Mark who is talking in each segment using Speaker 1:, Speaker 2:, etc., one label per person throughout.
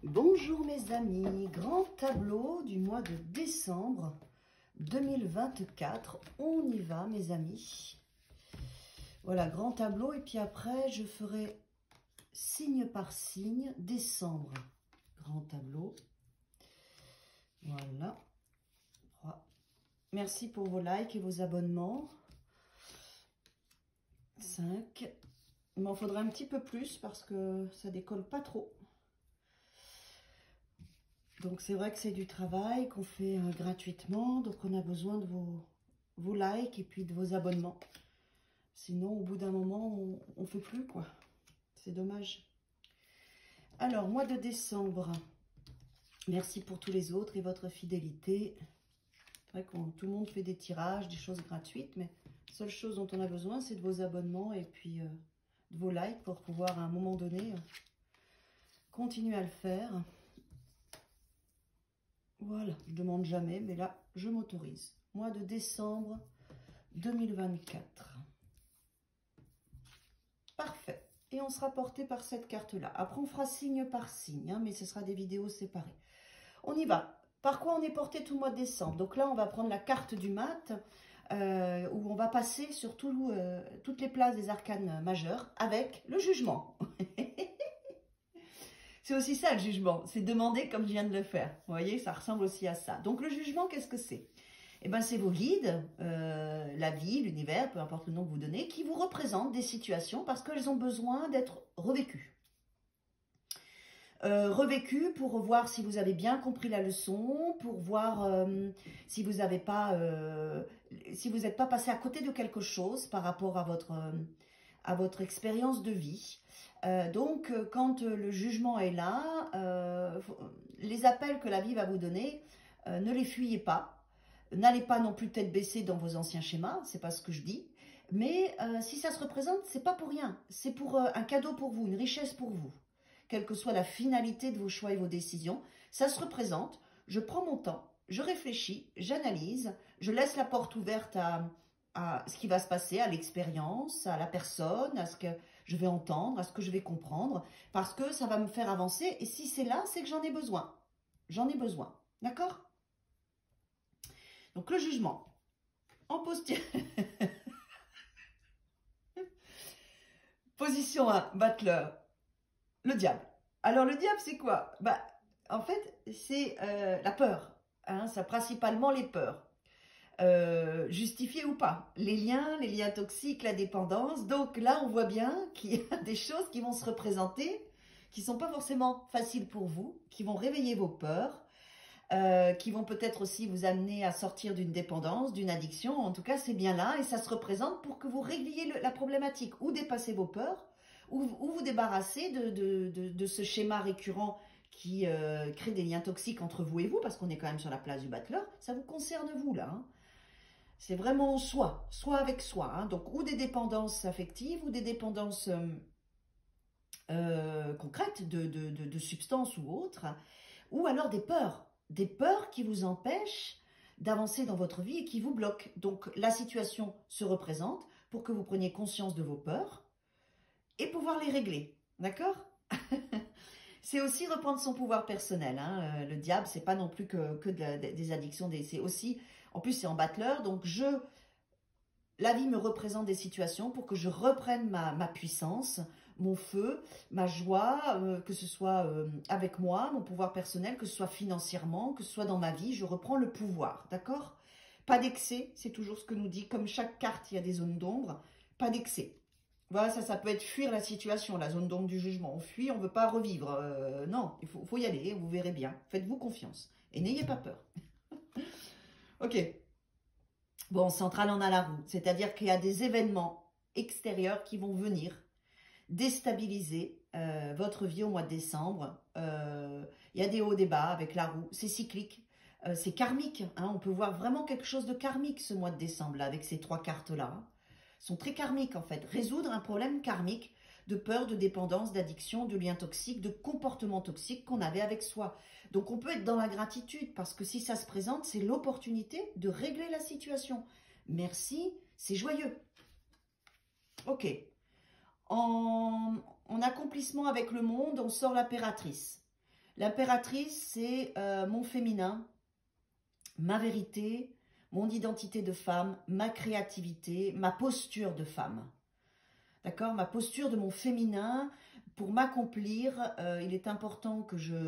Speaker 1: Bonjour mes amis, grand tableau du mois de décembre 2024. On y va mes amis. Voilà, grand tableau et puis après je ferai signe par signe décembre. Grand tableau. Voilà. Merci pour vos likes et vos abonnements. 5. Il m'en faudrait un petit peu plus parce que ça décolle pas trop. Donc c'est vrai que c'est du travail qu'on fait gratuitement, donc on a besoin de vos likes et puis de vos abonnements. Sinon au bout d'un moment on ne fait plus quoi, c'est dommage. Alors mois de décembre, merci pour tous les autres et votre fidélité. C'est vrai que tout le monde fait des tirages, des choses gratuites, mais la seule chose dont on a besoin c'est de vos abonnements et puis de vos likes pour pouvoir à un moment donné continuer à le faire. Voilà, je ne demande jamais, mais là, je m'autorise. Mois de décembre 2024. Parfait. Et on sera porté par cette carte-là. Après, on fera signe par signe, hein, mais ce sera des vidéos séparées. On y va. Par quoi on est porté tout le mois de décembre? Donc là, on va prendre la carte du mat, où on va passer sur toutes les places des arcanes majeures avec le jugement. C'est aussi ça le jugement, c'est demander comme je viens de le faire. Vous voyez, ça ressemble aussi à ça. Donc le jugement, qu'est-ce que c'est? Eh bien, c'est vos guides, la vie, l'univers, peu importe le nom que vous donnez, qui vous représentent des situations parce qu'elles ont besoin d'être revécues. Revécues pour voir si vous avez bien compris la leçon, pour voir si vous n'êtes pas passé à côté de quelque chose par rapport à votre expérience de vie. Donc, quand le jugement est là, les appels que la vie va vous donner, ne les fuyez pas. N'allez pas non plus tête baissée dans vos anciens schémas, c'est pas ce que je dis. Mais si ça se représente, c'est pas pour rien. C'est pour un cadeau pour vous, une richesse pour vous. Quelle que soit la finalité de vos choix et vos décisions, ça se représente. Je prends mon temps, je réfléchis, j'analyse, je laisse la porte ouverte à ce qui va se passer, à l'expérience, à la personne, à ce que je vais entendre, à ce que je vais comprendre, parce que ça va me faire avancer. Et si c'est là, c'est que j'en ai besoin. J'en ai besoin. D'accord? Donc, le jugement. En posture. Position 1, battleur. Le diable. Alors, le diable, c'est quoi? Bah, en fait, c'est la peur. Hein, ça, principalement les peurs. Justifié ou pas, les liens toxiques, la dépendance. Donc là, on voit bien qu'il y a des choses qui vont se représenter, qui ne sont pas forcément faciles pour vous, qui vont réveiller vos peurs, qui vont peut-être aussi vous amener à sortir d'une dépendance, d'une addiction. En tout cas, c'est bien là et ça se représente pour que vous régliez la problématique ou dépasser vos peurs, ou vous débarrasser de ce schéma récurrent qui crée des liens toxiques entre vous et vous, parce qu'on est quand même sur la place du battleur. Ça vous concerne vous là, hein. C'est vraiment soi avec soi. Hein. Donc, ou des dépendances affectives, ou des dépendances concrètes de substances ou autres, ou alors des peurs qui vous empêchent d'avancer dans votre vie et qui vous bloquent. Donc, la situation se représente pour que vous preniez conscience de vos peurs et pouvoir les régler. D'accord? C'est aussi reprendre son pouvoir personnel. Hein. Le diable, c'est pas non plus que des addictions, c'est aussi... En plus, c'est en battleur, donc la vie me représente des situations pour que je reprenne ma puissance, mon feu, ma joie, que ce soit avec moi, mon pouvoir personnel, que ce soit financièrement, que ce soit dans ma vie, je reprends le pouvoir, d'accord? Pas d'excès, c'est toujours ce que nous dit, comme chaque carte, il y a des zones d'ombre, pas d'excès. Voilà, ça peut être fuir la situation, la zone d'ombre du jugement. On fuit, on ne veut pas revivre. Non, il faut y aller, vous verrez bien. Faites-vous confiance et n'ayez pas peur. Ok. Bon, centrale en a la roue, c'est-à-dire qu'il y a des événements extérieurs qui vont venir déstabiliser votre vie au mois de décembre. Il y a des hauts, des bas avec la roue, c'est cyclique, c'est karmique. Hein, on peut voir vraiment quelque chose de karmique ce mois de décembre là, avec ces trois cartes-là. Sont très karmiques en fait. Résoudre un problème karmique de peur, de dépendance, d'addiction, de liens toxiques, de comportements toxiques qu'on avait avec soi. Donc on peut être dans la gratitude parce que si ça se présente, c'est l'opportunité de régler la situation. Merci, c'est joyeux. Ok. En accomplissement avec le monde, on sort l'impératrice. L'impératrice, c'est mon féminin, ma vérité, mon identité de femme, ma créativité, ma posture de femme. D'accord? Ma posture de mon féminin, pour m'accomplir, il est important que je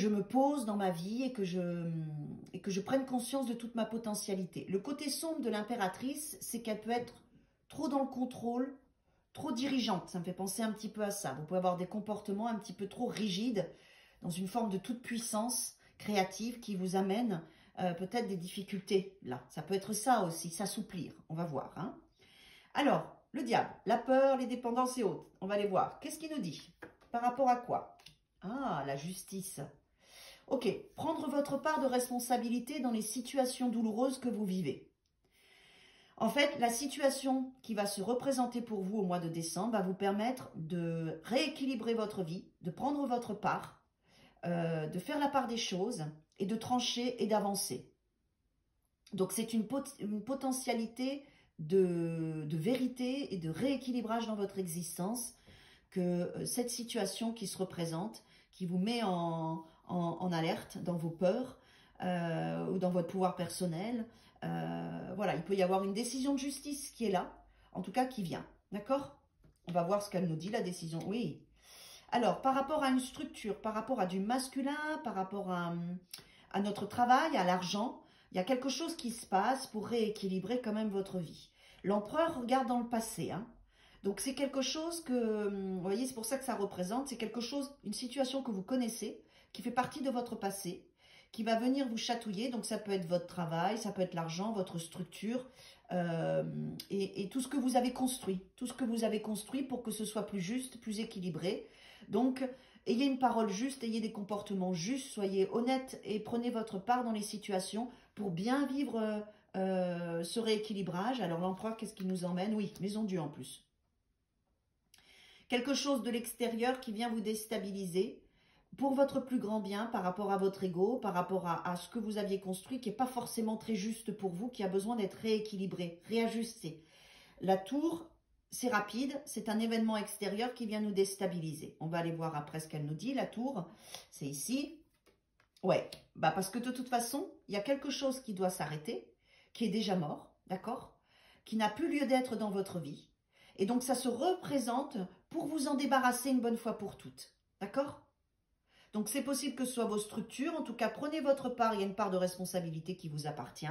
Speaker 1: me pose dans ma vie et que je prenne conscience de toute ma potentialité. Le côté sombre de l'impératrice, c'est qu'elle peut être trop dans le contrôle, trop dirigeante. Ça me fait penser un petit peu à ça. Vous pouvez avoir des comportements un petit peu trop rigides, dans une forme de toute puissance créative qui vous amène peut-être des difficultés. Là, ça peut être ça aussi, s'assouplir. On va voir. Hein. Alors, le diable, la peur, les dépendances et autres. On va les voir. Qu'est-ce qu'il nous dit? Par rapport à quoi? Ah, la justice. Ok, prendre votre part de responsabilité dans les situations douloureuses que vous vivez. En fait, la situation qui va se représenter pour vous au mois de décembre va vous permettre de rééquilibrer votre vie, de prendre votre part, de faire la part des choses et de trancher et d'avancer. Donc, c'est une potentialité de vérité et de rééquilibrage dans votre existence que cette situation qui se représente, qui vous met en alerte dans vos peurs ou dans votre pouvoir personnel. Voilà, il peut y avoir une décision de justice qui est là, en tout cas qui vient. D'accord? On va voir ce qu'elle nous dit, la décision. Oui. Alors, par rapport à une structure, par rapport à du masculin, par rapport à notre travail, à l'argent, il y a quelque chose qui se passe pour rééquilibrer quand même votre vie. L'empereur regarde dans le passé, hein. Donc, c'est quelque chose que, vous voyez, c'est pour ça que ça représente, c'est quelque chose, une situation que vous connaissez, qui fait partie de votre passé, qui va venir vous chatouiller. Donc, ça peut être votre travail, ça peut être l'argent, votre structure, et tout ce que vous avez construit. Tout ce que vous avez construit pour que ce soit plus juste, plus équilibré. Donc, ayez une parole juste, ayez des comportements justes, soyez honnête et prenez votre part dans les situations pour bien vivre ce rééquilibrage. Alors, l'empereur, qu'est-ce qu'il nous emmène? Oui, maison Dieu en plus. Quelque chose de l'extérieur qui vient vous déstabiliser pour votre plus grand bien par rapport à votre ego, par rapport à ce que vous aviez construit, qui n'est pas forcément très juste pour vous, qui a besoin d'être rééquilibré, réajusté. La tour, c'est rapide, c'est un événement extérieur qui vient nous déstabiliser. On va aller voir après ce qu'elle nous dit, la tour, c'est ici. Ouais, bah parce que de toute façon, il y a quelque chose qui doit s'arrêter, qui est déjà mort, d'accord? Qui n'a plus lieu d'être dans votre vie. Et donc, ça se représente pour vous en débarrasser une bonne fois pour toutes. D'accord? Donc, c'est possible que ce soit vos structures. En tout cas, prenez votre part. Il y a une part de responsabilité qui vous appartient.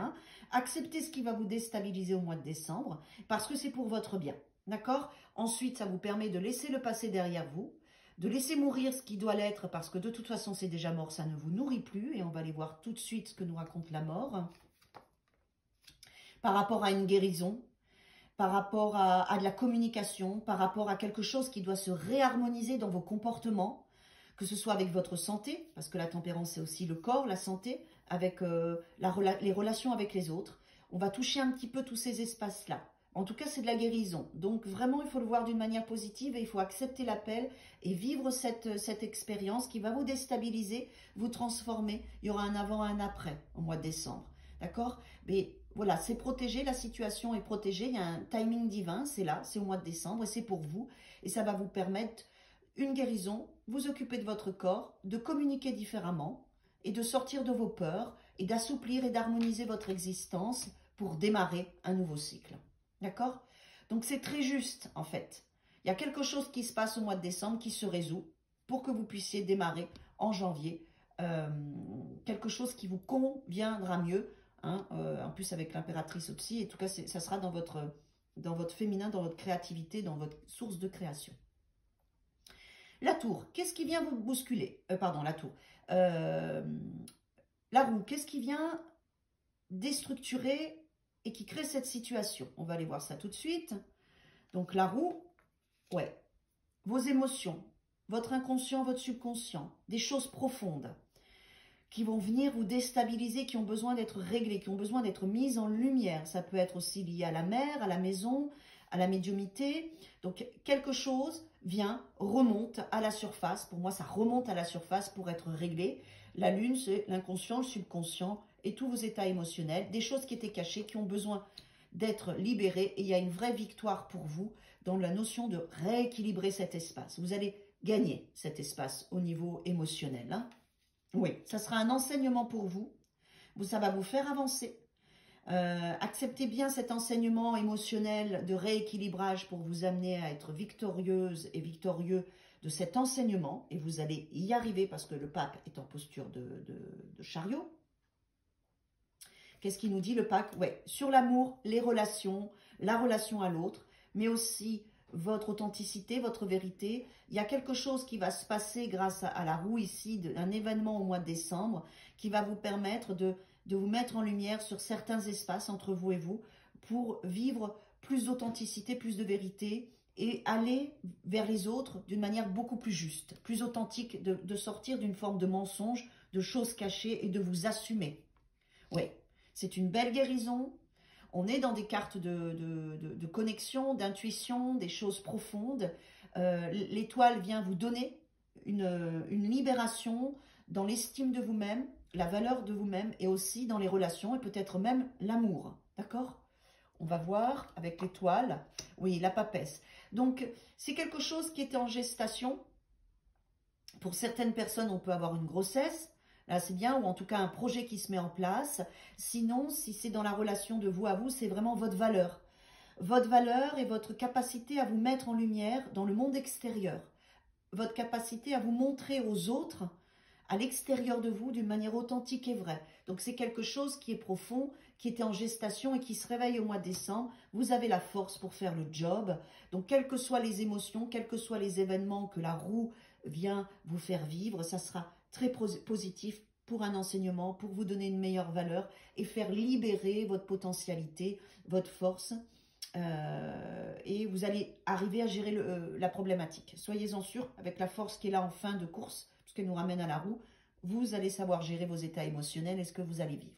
Speaker 1: Acceptez ce qui va vous déstabiliser au mois de décembre parce que c'est pour votre bien. D'accord? Ensuite, ça vous permet de laisser le passé derrière vous, de laisser mourir ce qui doit l'être parce que de toute façon, c'est déjà mort. Ça ne vous nourrit plus. Et on va aller voir tout de suite ce que nous raconte la mort. Par rapport à une guérison, par rapport à de la communication, par rapport à quelque chose qui doit se réharmoniser dans vos comportements, que ce soit avec votre santé, parce que la tempérance c'est aussi le corps, la santé, avec les relations avec les autres. On va toucher un petit peu tous ces espaces-là. En tout cas, c'est de la guérison. Donc vraiment, il faut le voir d'une manière positive et il faut accepter l'appel et vivre cette expérience qui va vous déstabiliser, vous transformer. Il y aura un avant et un après au mois de décembre. D'accord? Mais voilà, c'est protégé, la situation est protégée, il y a un timing divin, c'est là, c'est au mois de décembre et c'est pour vous. Et ça va vous permettre une guérison, vous occuper de votre corps, de communiquer différemment et de sortir de vos peurs et d'assouplir et d'harmoniser votre existence pour démarrer un nouveau cycle. D'accord? Donc c'est très juste en fait. Il y a quelque chose qui se passe au mois de décembre qui se résout pour que vous puissiez démarrer en janvier quelque chose qui vous conviendra mieux. Hein, en plus avec l'impératrice aussi, en tout cas ça sera dans votre féminin, dans votre créativité, dans votre source de création. La tour, qu'est-ce qui vient vous bousculer? Pardon, la tour. La roue, qu'est-ce qui vient déstructurer et qui crée cette situation? On va aller voir ça tout de suite. Donc la roue, ouais, vos émotions, votre inconscient, votre subconscient, des choses profondes qui vont venir vous déstabiliser, qui ont besoin d'être réglées, qui ont besoin d'être mises en lumière. Ça peut être aussi lié à la mer, à la maison, à la médiumnité. Donc, quelque chose vient, remonte à la surface. Pour moi, ça remonte à la surface pour être réglé. La lune, c'est l'inconscient, le subconscient et tous vos états émotionnels. Des choses qui étaient cachées, qui ont besoin d'être libérées. Et il y a une vraie victoire pour vous dans la notion de rééquilibrer cet espace. Vous allez gagner cet espace au niveau émotionnel. Hein. Oui, ça sera un enseignement pour vous. Ça va vous faire avancer. Acceptez bien cet enseignement émotionnel de rééquilibrage pour vous amener à être victorieuse et victorieux de cet enseignement. Et vous allez y arriver parce que le pape est en posture de chariot. Qu'est-ce qu'il nous dit le pape? Ouais, sur l'amour, les relations, la relation à l'autre, mais aussi votre authenticité, votre vérité. Il y a quelque chose qui va se passer grâce à la roue ici, un événement au mois de décembre, qui va vous permettre de vous mettre en lumière sur certains espaces entre vous et vous, pour vivre plus d'authenticité, plus de vérité, et aller vers les autres d'une manière beaucoup plus juste, plus authentique, de sortir d'une forme de mensonge, de choses cachées et de vous assumer. Oui, c'est une belle guérison. On est dans des cartes de connexion, d'intuition, des choses profondes. L'étoile vient vous donner une libération dans l'estime de vous-même, la valeur de vous-même et aussi dans les relations et peut-être même l'amour. D'accord? On va voir avec l'étoile. Oui, la papesse. Donc, c'est quelque chose qui était en gestation. Pour certaines personnes, on peut avoir une grossesse. Là, c'est bien, ou en tout cas un projet qui se met en place. Sinon, si c'est dans la relation de vous à vous, c'est vraiment votre valeur. Votre valeur et votre capacité à vous mettre en lumière dans le monde extérieur. Votre capacité à vous montrer aux autres, à l'extérieur de vous, d'une manière authentique et vraie. Donc, c'est quelque chose qui est profond, qui était en gestation et qui se réveille au mois de décembre. Vous avez la force pour faire le job. Donc, quelles que soient les émotions, quels que soient les événements que la roue vient vous faire vivre, ça sera très positif pour un enseignement, pour vous donner une meilleure valeur et faire libérer votre potentialité, votre force. Et vous allez arriver à gérer la problématique. Soyez-en sûrs, avec la force qui est là en fin de course, ce qui nous ramène à la roue, vous allez savoir gérer vos états émotionnels et ce que vous allez vivre.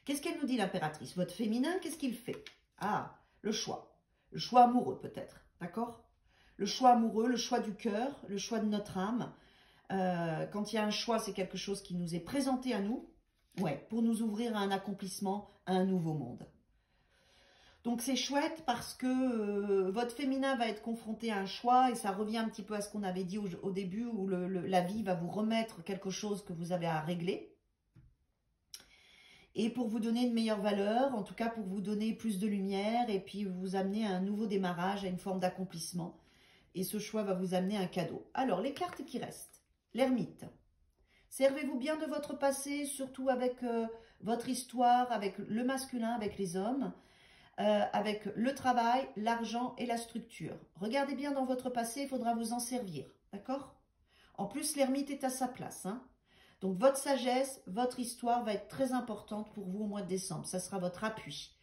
Speaker 1: Qu'est-ce qu'elle nous dit l'impératrice? Votre féminin, qu'est-ce qu'il fait? Ah, le choix. Le choix amoureux peut-être, d'accord? Le choix amoureux, le choix du cœur, le choix de notre âme. Quand il y a un choix, c'est quelque chose qui nous est présenté à nous, ouais, pour nous ouvrir à un accomplissement, à un nouveau monde. Donc c'est chouette parce que votre féminin va être confronté à un choix et ça revient un petit peu à ce qu'on avait dit au début où la vie va vous remettre quelque chose que vous avez à régler. Et pour vous donner une meilleure valeur, en tout cas pour vous donner plus de lumière et puis vous amener à un nouveau démarrage, à une forme d'accomplissement. Et ce choix va vous amener un cadeau. Alors les cartes qui restent. L'ermite. Servez-vous bien de votre passé, surtout avec votre histoire, avec le masculin, avec les hommes. Avec le travail, l'argent et la structure. Regardez bien dans votre passé, il faudra vous en servir, d'accord? En plus, l'ermite est à sa place. Hein? Donc, votre sagesse, votre histoire va être très importante pour vous au mois de décembre. Ça sera votre appui.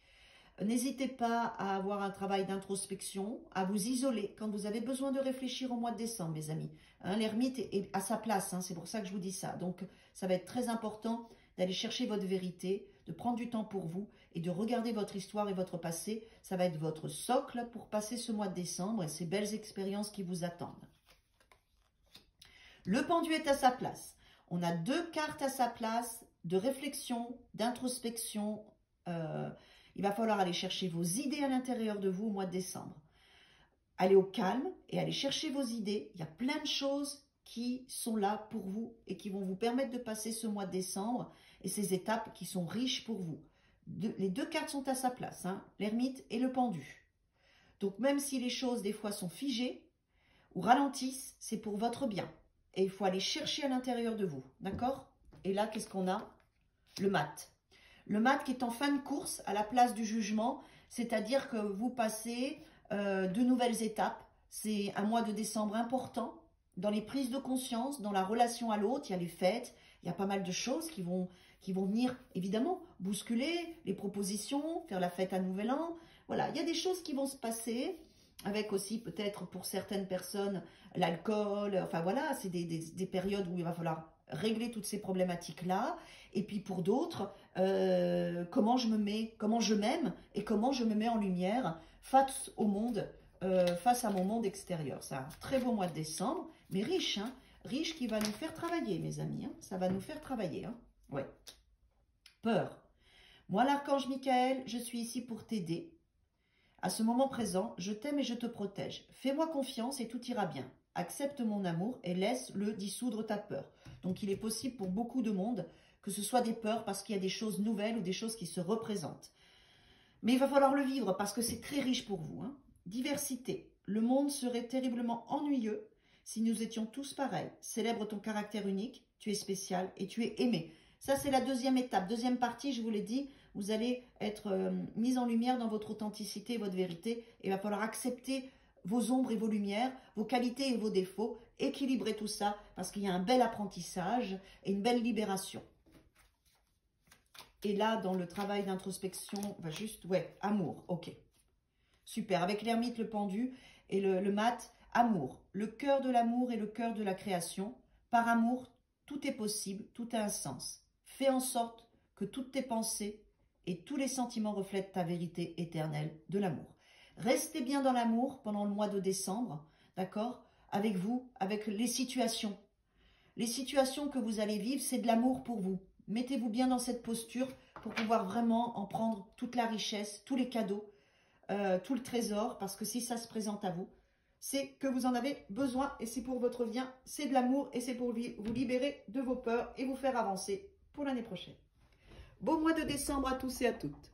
Speaker 1: N'hésitez pas à avoir un travail d'introspection, à vous isoler quand vous avez besoin de réfléchir au mois de décembre, mes amis. Hein, l'ermite est à sa place, hein, c'est pour ça que je vous dis ça. Donc, ça va être très important d'aller chercher votre vérité, de prendre du temps pour vous et de regarder votre histoire et votre passé. Ça va être votre socle pour passer ce mois de décembre et ces belles expériences qui vous attendent. Le pendu est à sa place. On a deux cartes à sa place de réflexion, d'introspection. Il va falloir aller chercher vos idées à l'intérieur de vous au mois de décembre. Allez au calme et allez chercher vos idées. Il y a plein de choses qui sont là pour vous et qui vont vous permettre de passer ce mois de décembre et ces étapes qui sont riches pour vous. Les deux cartes sont à sa place, hein, l'ermite et le pendu. Donc même si les choses des fois sont figées ou ralentissent, c'est pour votre bien. Et il faut aller chercher à l'intérieur de vous, d'accord? Et là, qu'est-ce qu'on a? Le mat. Le mat qui est en fin de course à la place du jugement, c'est-à-dire que vous passez de nouvelles étapes. C'est un mois de décembre important dans les prises de conscience, dans la relation à l'autre. Il y a les fêtes, il y a pas mal de choses qui vont venir évidemment bousculer les propositions, faire la fête à Nouvel An. Voilà, il y a des choses qui vont se passer avec aussi peut-être pour certaines personnes l'alcool. Enfin voilà, c'est des périodes où il va falloir régler toutes ces problématiques-là. Et puis pour d'autres, comment je m'aime et comment je me mets en lumière face au monde, face à mon monde extérieur. C'est un très beau mois de décembre, mais riche, hein, riche qui va nous faire travailler, mes amis. Hein, ça va nous faire travailler. Hein, ouais. Peur. Moi, l'archange Michael, je suis ici pour t'aider. À ce moment présent, je t'aime et je te protège. Fais-moi confiance et tout ira bien. accepte mon amour et laisse-le dissoudre ta peur. Donc, il est possible pour beaucoup de monde que ce soit des peurs parce qu'il y a des choses nouvelles ou des choses qui se représentent. Mais il va falloir le vivre parce que c'est très riche pour vous. Hein. Diversité. Le monde serait terriblement ennuyeux si nous étions tous pareils. Célèbre ton caractère unique, tu es spécial et tu es aimé. Ça, c'est la deuxième étape. Deuxième partie, je vous l'ai dit, vous allez être mis en lumière dans votre authenticité et votre vérité. Et il va falloir accepter vos ombres et vos lumières, vos qualités et vos défauts, équilibrer tout ça parce qu'il y a un bel apprentissage et une belle libération. Et là, dans le travail d'introspection, va juste, ouais, amour, ok. Super, avec l'ermite, le pendu et le mat, amour. Le cœur de l'amour et le cœur de la création. Par amour, tout est possible, tout a un sens. Fais en sorte que toutes tes pensées et tous les sentiments reflètent ta vérité éternelle de l'amour. Restez bien dans l'amour pendant le mois de décembre, d'accord? Avec vous, avec les situations. Les situations que vous allez vivre, c'est de l'amour pour vous. Mettez-vous bien dans cette posture pour pouvoir vraiment en prendre toute la richesse, tous les cadeaux, tout le trésor, parce que si ça se présente à vous, c'est que vous en avez besoin et c'est pour votre bien, c'est de l'amour et c'est pour vous libérer de vos peurs et vous faire avancer pour l'année prochaine. Bon mois de décembre à tous et à toutes.